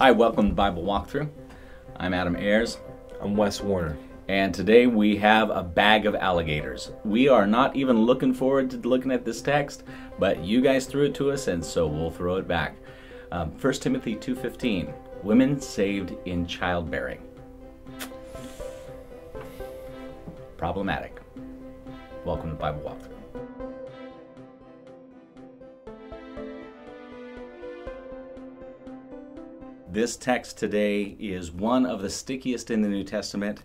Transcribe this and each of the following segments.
Hi, welcome to Bible Walkthrough. I'm Adam Ayers. I'm Wes Warner. And today we have a bag of alligators. We are not even looking forward to looking at this text, but you guys threw it to us, and so we'll throw it back. 1 Timothy 2:15, women saved in childbearing. Problematic. Welcome to Bible Walkthrough. This text today is one of the stickiest in the New Testament.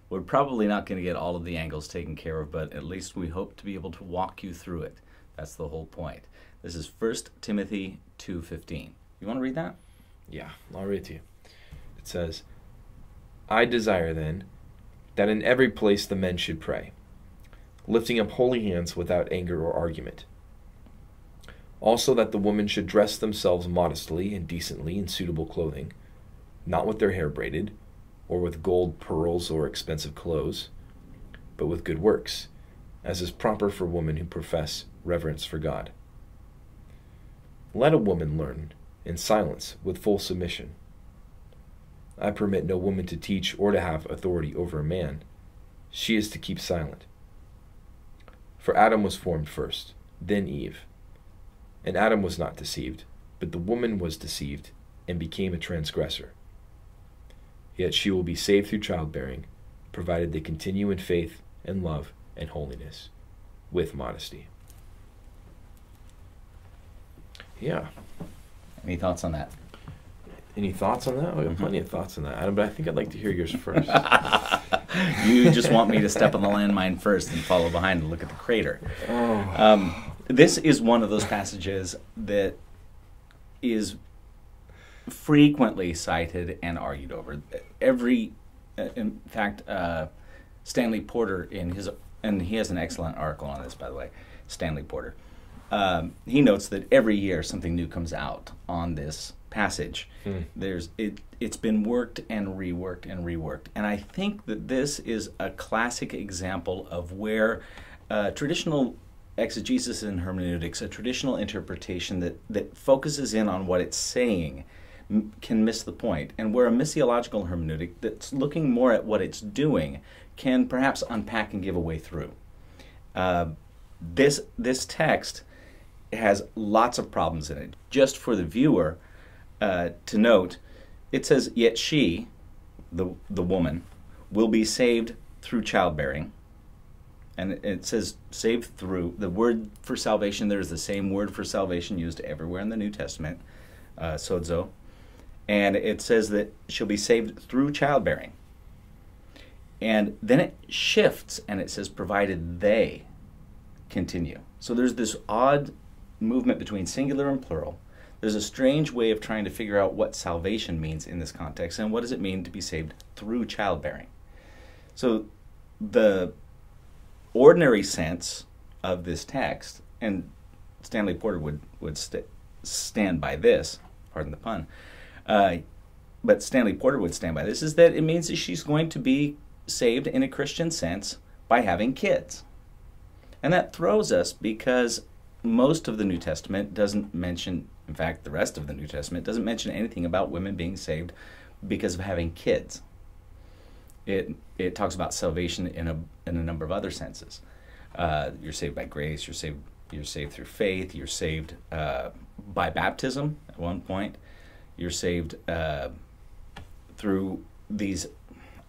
We're probably not going to get all of the angles taken care of, but at least we hope to be able to walk you through it. That's the whole point. This is 1 Timothy 2:15. You want to read that? Yeah, I'll read it to you. It says, I desire then that in every place the men should pray, lifting up holy hands without anger or argument. Also that the women should dress themselves modestly and decently in suitable clothing, not with their hair braided, or with gold, pearls, or expensive clothes, but with good works, as is proper for women who profess reverence for God. Let a woman learn in silence with full submission. I permit no woman to teach or to have authority over a man. She is to keep silent. For Adam was formed first, then Eve. And Adam was not deceived, but the woman was deceived and became a transgressor. Yet she will be saved through childbearing, provided they continue in faith and love and holiness, with modesty. Yeah. Any thoughts on that? Any thoughts on that? I have plenty of thoughts on that, Adam, but I think I'd like to hear yours first. You just want me to step on the landmine first and follow behind and look at the crater. Oh. This is one of those passages that is frequently cited and argued over. In fact, Stanley Porter and he has an excellent article on this, by the way, Stanley Porter. He notes that every year something new comes out on this passage. It's been worked and reworked and reworked. And I think that this is a classic example of where traditional exegesis and hermeneutics, a traditional interpretation that focuses in on what it's saying, can miss the point, and where a missiological hermeneutic that's looking more at what it's doing can perhaps unpack and give a way through. This text has lots of problems in it. Just for the viewer to note, it says, yet she, the woman, will be saved through childbearing. And it says saved through. The word for salvation, there's the same word for salvation used everywhere in the New Testament, sozo. And it says that she'll be saved through childbearing. And then it shifts and it says provided they continue. So there's this odd movement between singular and plural. There's a strange way of trying to figure out what salvation means in this context and what does it mean to be saved through childbearing. So the ordinary sense of this text, and Stanley Porter would stand by this, pardon the pun, but Stanley Porter would stand by this, is that it means that she's going to be saved in a Christian sense by having kids. And that throws us because most of the New Testament doesn't mention, in fact, the rest of the New Testament doesn't mention anything about women being saved because of having kids. It talks about salvation in a number of other senses. You're saved by grace. You're saved through faith. You're saved by baptism at one point. You're saved through these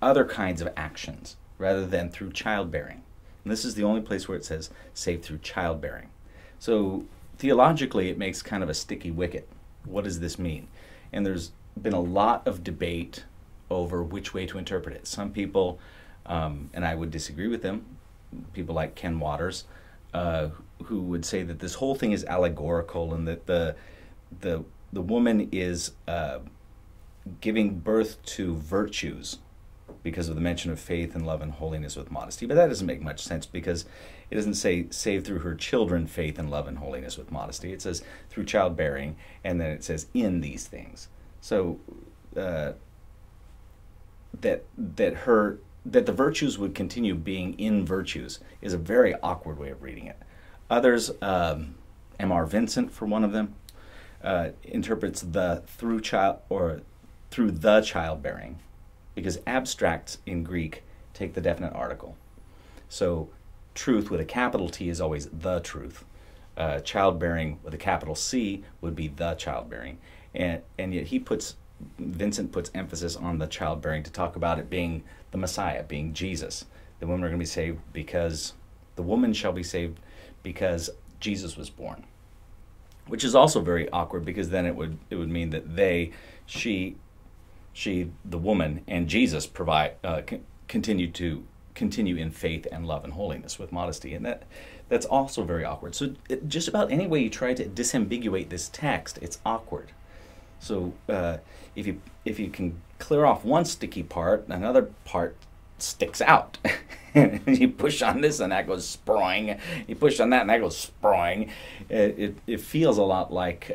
other kinds of actions rather than through childbearing. And this is the only place where it says saved through childbearing. So theologically, it makes kind of a sticky wicket. What does this mean? And there's been a lot of debate over which way to interpret it. Some people, and I would disagree with them, people like Ken Waters, who would say that this whole thing is allegorical and that the woman is giving birth to virtues because of the mention of faith and love and holiness with modesty. But that doesn't make much sense because it doesn't say save through her children faith and love and holiness with modesty. It says through childbearing, and then it says in these things. So that the virtues would continue being in virtues is a very awkward way of reading it. Others, M.R. Vincent, for one of them, interprets the through child or through the childbearing, because abstracts in Greek take the definite article. So truth with a capital T is always the truth. Childbearing with a capital C would be the childbearing. And yet Vincent puts emphasis on the childbearing to talk about it being the Messiah, being Jesus. The women are going to be saved because the woman shall be saved because Jesus was born. Which is also very awkward, because then it would mean that she, the woman, and Jesus continue in faith and love and holiness with modesty, and that's also very awkward. So just about any way you try to disambiguate this text, it's awkward. So if you can clear off one sticky part, another part sticks out. You push on this and that goes sproing. You push on that and that goes sproing. It feels a lot like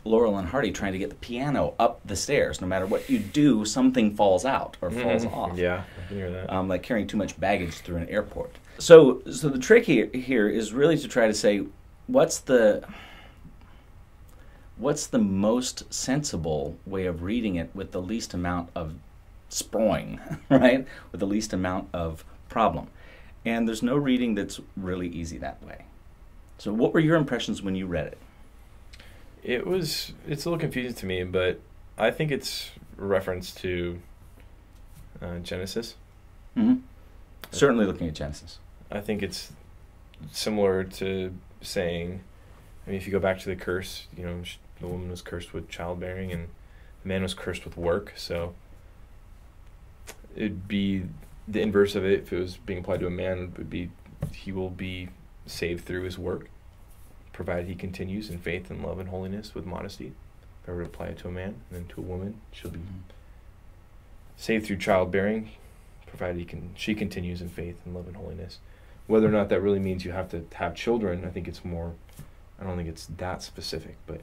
Laurel and Hardy trying to get the piano up the stairs. No matter what you do, something falls out or falls off. Yeah, I can hear that. Like carrying too much baggage through an airport. So the trick here is really to try to say, what's the most sensible way of reading it with the least amount of sproing, right? With the least amount of problem. And there's no reading that's really easy that way. So what were your impressions when you read it? It's a little confusing to me, but I think it's a reference to Genesis. Mm-hmm. Certainly looking at Genesis. I think it's similar to saying, if you go back to the curse, the woman was cursed with childbearing and the man was cursed with work. So it'd be the inverse of it. If it was being applied to a man, it would be he will be saved through his work, provided he continues in faith and love and holiness with modesty. If I were to apply it to a man and then to a woman, she'll be saved through childbearing, provided she continues in faith and love and holiness. Whether or not that really means you have to have children, I don't think it's that specific, but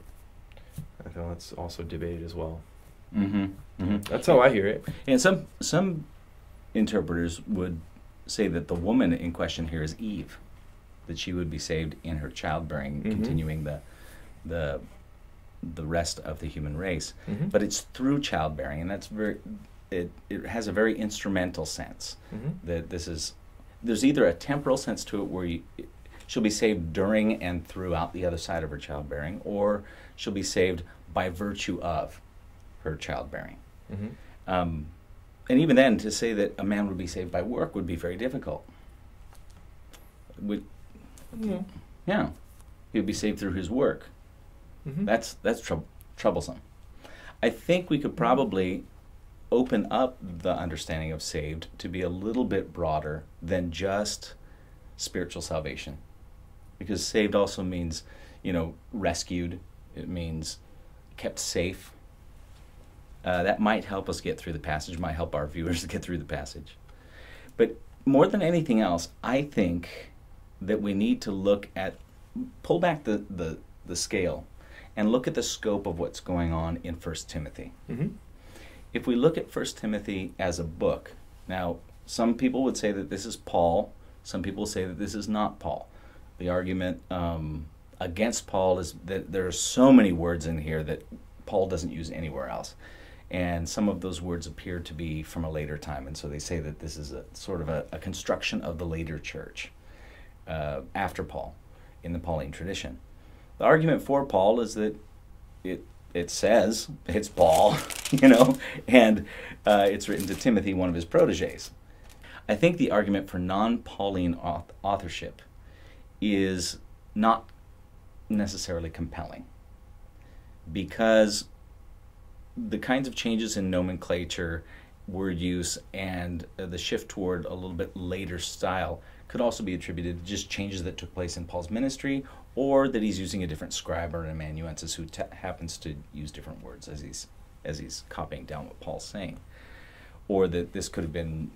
I think that's also debated as well. Mm-hmm. Mm-hmm. That's how I hear it. And some interpreters would say that the woman in question here is Eve, that she would be saved in her childbearing, continuing the rest of the human race. Mm-hmm. But it's through childbearing, and that's it has a very instrumental sense. That there's either a temporal sense to it where she'll be saved during and throughout the other side of her childbearing, or she'll be saved by virtue of her childbearing. And even then, to say that a man would be saved by work would be very difficult. Yeah, he would be saved through his work. That's troublesome. I think we could probably open up the understanding of saved to be a little bit broader than just spiritual salvation, because saved also means, rescued. It means kept safe. That might help us get through the passage, might help our viewers get through the passage. But more than anything else, I think that we need to pull back the scale and look at the scope of what's going on in 1 Timothy. If we look at 1 Timothy as a book, now some people would say that this is Paul, some people say that this is not Paul. The argument against Paul is that there are so many words in here that Paul doesn't use anywhere else. And some of those words appear to be from a later time, and so they say that this is a sort of a construction of the later church after Paul, in the Pauline tradition. The argument for Paul is that it says it's Paul, and it's written to Timothy, one of his proteges. I think the argument for non-Pauline authorship is not necessarily compelling, because the kinds of changes in nomenclature, word use, and the shift toward a little bit later style could also be attributed to just changes that took place in Paul's ministry, or that he's using a different scribe or an amanuensis who happens to use different words as he's copying down what Paul's saying, or that this could have been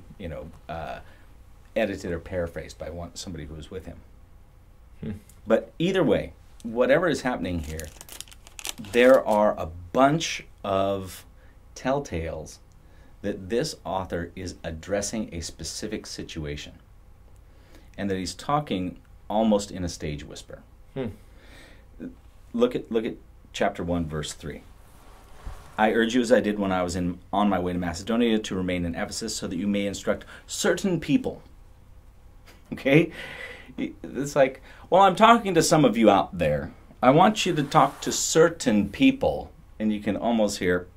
edited or paraphrased by somebody who was with him. But either way, whatever is happening here, there are a bunch of telltales that this author is addressing a specific situation, and that he's talking almost in a stage whisper. Look at chapter 1, verse 3. I urge you, as I did when I was on my way to Macedonia, to remain in Ephesus, so that you may instruct certain people. Okay? It's like, well, I'm talking to some of you out there. I want you to talk to certain people. And you can almost hear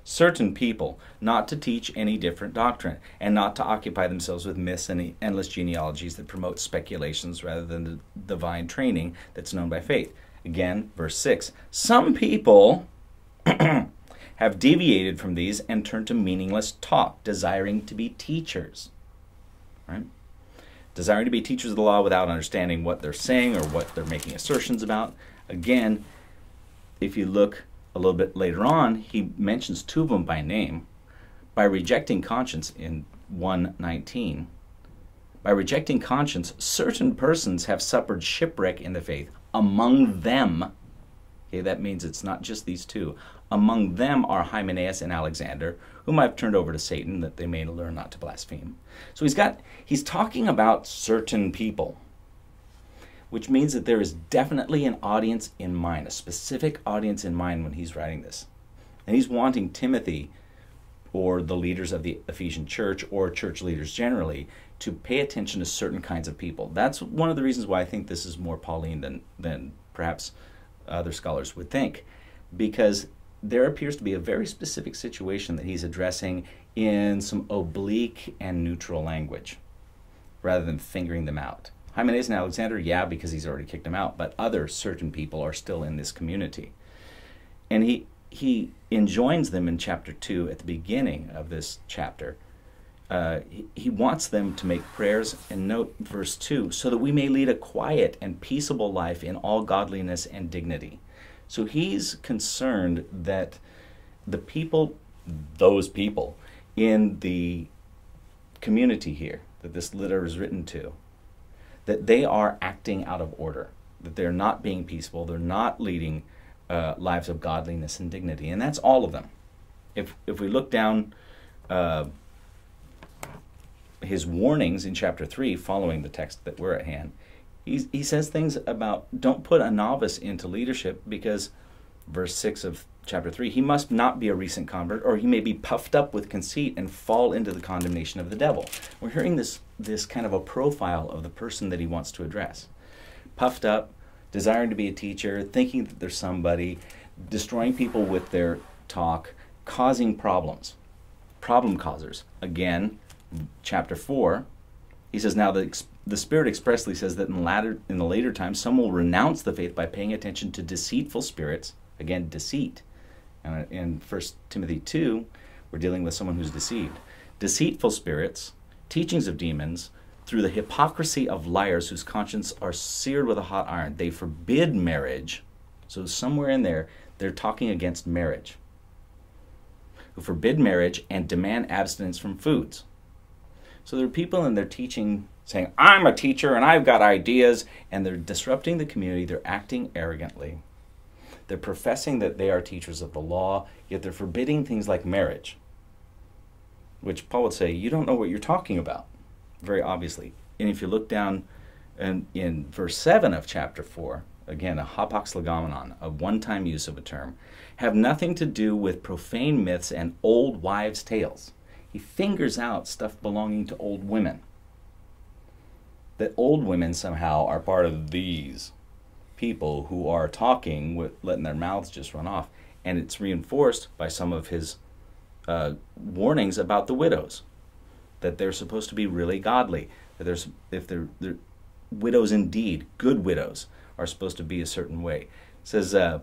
certain people, not to teach any different doctrine, and not to occupy themselves with myths and endless genealogies that promote speculations rather than the divine training that's known by faith. Again, verse 6. Some people have deviated from these and turned to meaningless talk, desiring to be teachers. Right? Desiring to be teachers of the law without understanding what they're saying or what they're making assertions about. Again, if you look a little bit later on, he mentions two of them by name. By rejecting conscience in 1:19. By rejecting conscience, certain persons have suffered shipwreck in the faith. Among them, okay, that means it's not just these two. Among them are Hymenaeus and Alexander, whom I've turned over to Satan, that they may learn not to blaspheme. So he's talking about certain people, which means that there is definitely an audience in mind, a specific audience in mind when he's writing this. And he's wanting Timothy, or the leaders of the Ephesian church, or church leaders generally, to pay attention to certain kinds of people. That's one of the reasons why I think this is more Pauline than perhaps other scholars would think, because there appears to be a very specific situation that he's addressing in some oblique and neutral language, rather than fingering them out. Hymenaeus and Alexander, yeah, because he's already kicked them out, but other certain people are still in this community. And he enjoins them in chapter 2, at the beginning of this chapter. He wants them to make prayers, and note verse 2, so that we may lead a quiet and peaceable life in all godliness and dignity. So he's concerned that the people, those people in the community here, that this letter is written to, that they are acting out of order, that they're not being peaceful, they're not leading lives of godliness and dignity. And that's all of them. If we look down his warnings in chapter 3, following the text that we're at hand, he says things about don't put a novice into leadership because, verse 6 of chapter 3, he must not be a recent convert, or he may be puffed up with conceit and fall into the condemnation of the devil. We're hearing this kind of a profile of the person that he wants to address. Puffed up, desiring to be a teacher, thinking that they're somebody, destroying people with their talk, causing problems. Problem causers. Again, chapter 4, he says, now the Spirit expressly says that in the later times, some will renounce the faith by paying attention to deceitful spirits. Again, deceit. In 1 Timothy 2, we're dealing with someone who's deceived. Deceitful spirits, teachings of demons, through the hypocrisy of liars whose conscience are seared with a hot iron. They forbid marriage. So somewhere in there, they're talking against marriage. Who forbid marriage and demand abstinence from foods. So there are people in their teaching saying, I'm a teacher and I've got ideas, and they're disrupting the community. They're acting arrogantly. They're professing that they are teachers of the law, yet they're forbidding things like marriage, which Paul would say, you don't know what you're talking about, very obviously. And if you look down in verse 7 of chapter 4, again, a hapax legomenon, a one-time use of a term, have nothing to do with profane myths and old wives' tales. He fingers out stuff belonging to old women. That old women somehow are part of these people who are talking with letting their mouths just run off. And it's reinforced by some of his warnings about the widows, that they're supposed to be really godly, that if they're widows indeed, good widows, are supposed to be a certain way. It says,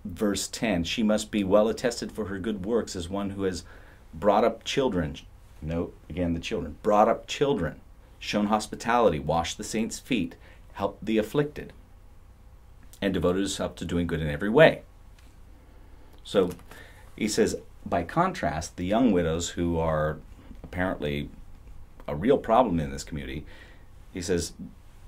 verse 10, she must be well attested for her good works as one who has brought up children. Note, again, the children. Brought up children, shown hospitality, washed the saints' feet, helped the afflicted, and devoted herself to doing good in every way. So he says, by contrast, the young widows who are apparently a real problem in this community, he says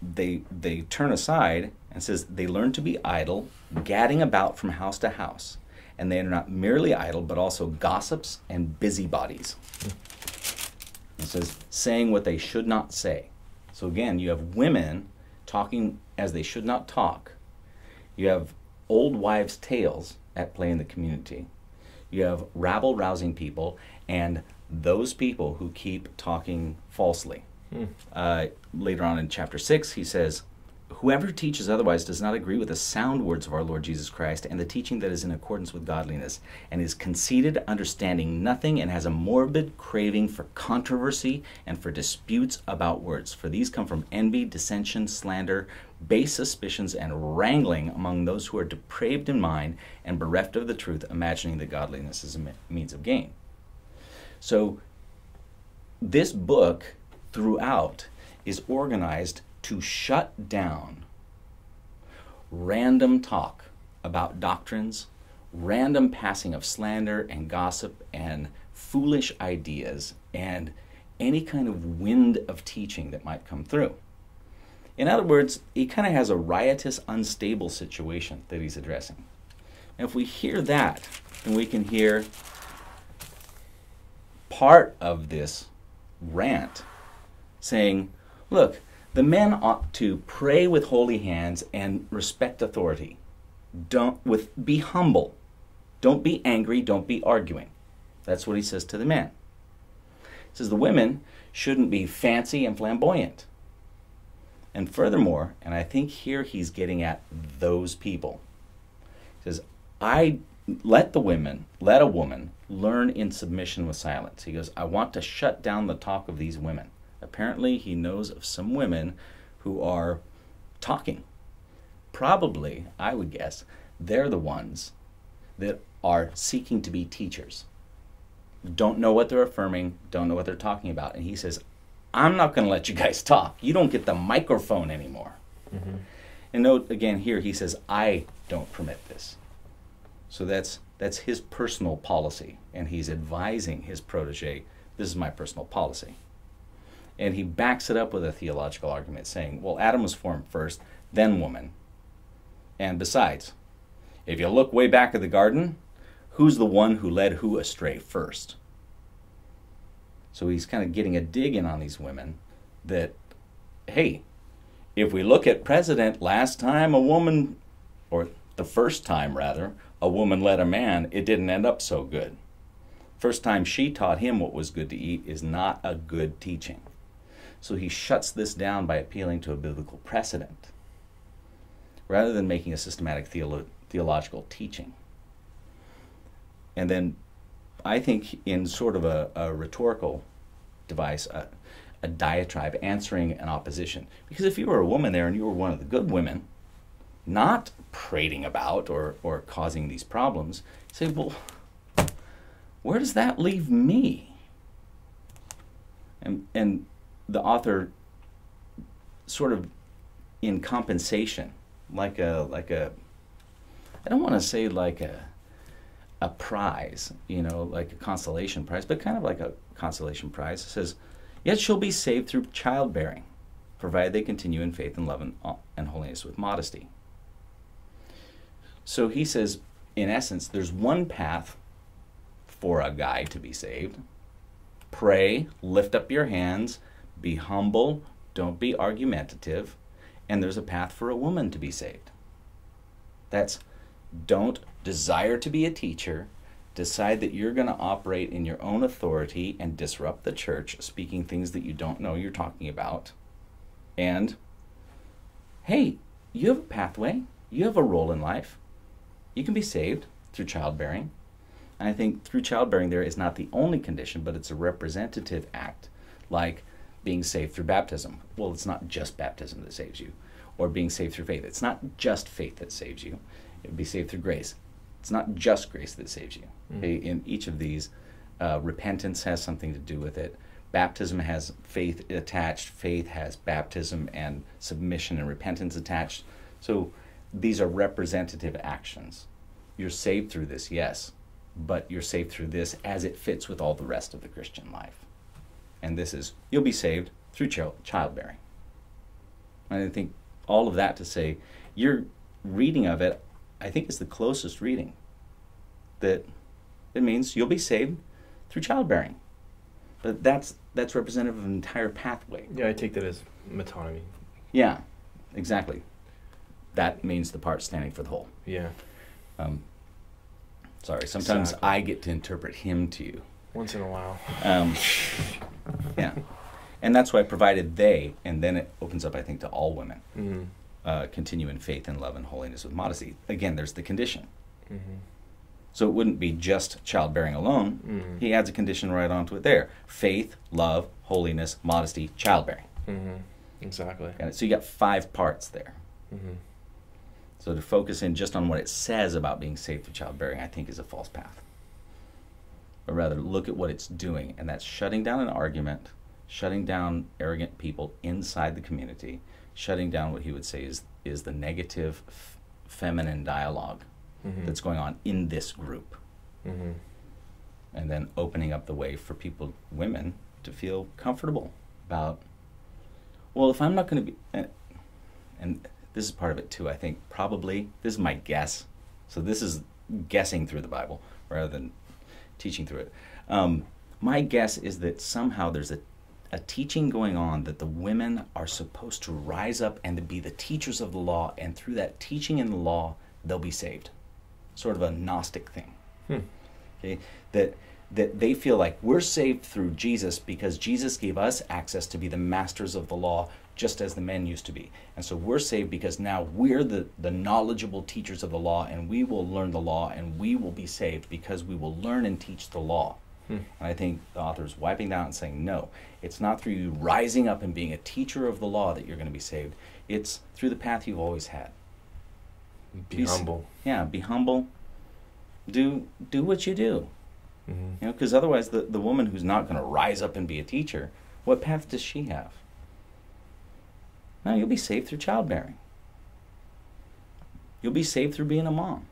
they turn aside and says they learn to be idle, gadding about from house to house. And they are not merely idle, but also gossips and busybodies. It says, saying what they should not say. So again, you have women talking as they should not talk. You have old wives' tales at play in the community. You have rabble-rousing people, and those people who keep talking falsely. Later on in chapter 6, he says, "Whoever teaches otherwise does not agree with the sound words of our Lord Jesus Christ and the teaching that is in accordance with godliness, and is conceited, understanding nothing, and has a morbid craving for controversy and for disputes about words. For these come from envy, dissension, slander, base suspicions, and wrangling among those who are depraved in mind and bereft of the truth, imagining that godliness is a means of gain." So this book throughout is organized to shut down random talk about doctrines, random passing of slander and gossip and foolish ideas, and any kind of wind of teaching that might come through. In other words, he kind of has a riotous, unstable situation that he's addressing. And if we hear that, then we can hear part of this rant saying, look, the men ought to pray with holy hands and respect authority. Be humble. Don't be angry. Don't be arguing. That's what he says to the men. He says the women shouldn't be fancy and flamboyant. And furthermore, and I think here he's getting at those people. He says, let a woman learn in submission with silence. He goes, I want to shut down the talk of these women. Apparently, he knows of some women who are talking. Probably, I would guess, they're the ones that are seeking to be teachers. Don't know what they're affirming, don't know what they're talking about. And he says, I'm not going to let you guys talk. You don't get the microphone anymore. Mm-hmm. And note again here, he says, I don't permit this. So that's his personal policy. And he's advising his protege, this is my personal policy. And he backs it up with a theological argument saying, well, Adam was formed first, then woman. And besides, if you look way back at the garden, who's the one who led who astray first? So he's kind of getting a dig in on these women that, hey, if we look at precedent, last time a woman, or the first time rather, a woman led a man, it didn't end up so good. First time she taught him what was good to eat is not a good teaching. So he shuts this down by appealing to a biblical precedent rather than making a systematic theological teaching. And then I think in sort of a rhetorical device, a diatribe answering an opposition. Because if you were a woman there and you were one of the good women, not prating about or causing these problems, you say, well, where does that leave me? And the author sort of in compensation, like a I don't want to say like a prize, like a consolation prize, but kind of like a consolation prize. It says, yet she'll be saved through childbearing, provided they continue in faith and love and holiness with modesty. So he says, in essence, there's one path for a guy to be saved. Pray, lift up your hands, be humble, don't be argumentative, and there's a path for a woman to be saved. That's don't desire to be a teacher, decide that you're going to operate in your own authority and disrupt the church, speaking things that you don't know you're talking about. And, hey, you have a pathway, you have a role in life. You can be saved through childbearing. And I think through childbearing there is not the only condition, but it's a representative act, like being saved through baptism. Well, it's not just baptism that saves you. Or being saved through faith. It's not just faith that saves you. It would be saved through grace. It's not just grace that saves you. Mm-hmm. In each of these, repentance has something to do with it. Baptism has faith attached. Faith has baptism and submission and repentance attached. So these are representative actions. You're saved through this, yes, but you're saved through this as it fits with all the rest of the Christian life. And this is, you'll be saved through childbearing. And I think all of that to say, your reading of it, I think is the closest reading. That it means you'll be saved through childbearing. But that's representative of an entire pathway. Yeah, I take that as metonymy. Yeah, exactly. That means the part standing for the whole. Yeah. Sorry, sometimes Exactly. I get to interpret him to you. Once in a while. Yeah. And that's why I provided they, and then it opens up, I think, to all women. Mm-hmm. Continue in faith and love and holiness with modesty. Again, there's the condition. Mm-hmm. So it wouldn't be just childbearing alone. Mm-hmm. He adds a condition right onto it there. Faith, love, holiness, modesty, childbearing. Mm-hmm. Exactly. Got it? So you got 5 parts there. Mm-hmm. So to focus in just on what it says about being saved through childbearing, I think is a false path. But rather look at what it's doing, and that's shutting down an argument, shutting down arrogant people inside the community, shutting down what he would say is the negative feminine dialogue Mm-hmm. that's going on in this group. Mm-hmm. And then opening up the way for people, women, to feel comfortable about, well, if I'm not going to be, and this is part of it too, I think probably, this is my guess, so this is guessing through the Bible rather than teaching through it. My guess is that somehow there's a teaching going on that the women are supposed to rise up and to be the teachers of the law, and through that teaching in the law, they'll be saved. Sort of a Gnostic thing. Okay? That they feel like we're saved through Jesus because Jesus gave us access to be the masters of the law just as the men used to be. And so we're saved because now we're the knowledgeable teachers of the law, and we will learn the law, and we will be saved because we will learn and teach the law. And I think the author is wiping that out and saying, no, it's not through you rising up and being a teacher of the law that you're going to be saved. It's through the path you've always had. Be humble. Yeah, be humble. Do what you do. Mm-hmm. You know, because otherwise the woman who's not going to rise up and be a teacher, what path does she have? No, you'll be saved through childbearing. You'll be saved through being a mom.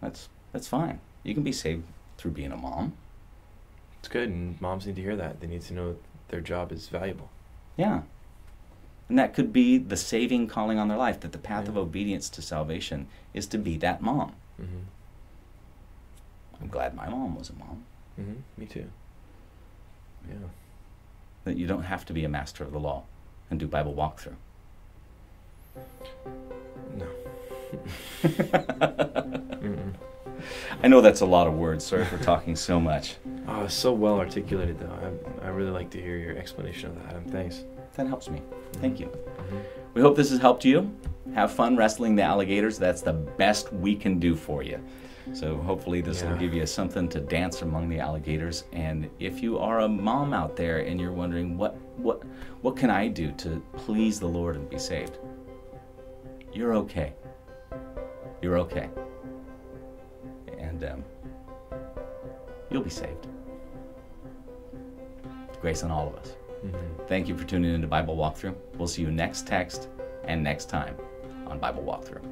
That's fine. You can be saved through being a mom. It's good, and moms need to hear that. They need to know their job is valuable. Yeah. And that could be the saving calling on their life, that the path of Yeah. obedience to salvation is to be that mom. Mm-hmm. I'm glad my mom was a mom. Mm-hmm. Me too. Yeah. That you don't have to be a master of the law and do Bible walkthrough. No. Mm-mm. I know that's a lot of words. Sorry for talking so much. Oh, it's so well articulated, though. I really like to hear your explanation of that, Adam. Thanks. That helps me. Thank you. Mm-hmm. We hope this has helped you. Have fun wrestling the alligators. That's the best we can do for you. So hopefully this will give you something to dance among the alligators. And if you are a mom out there and you're wondering what can I do to please the Lord and be saved? You're okay. You're okay. And you'll be saved. Grace on all of us. Mm-hmm. Thank you for tuning into Bible Walkthrough. We'll see you next text and next time on Bible Walkthrough.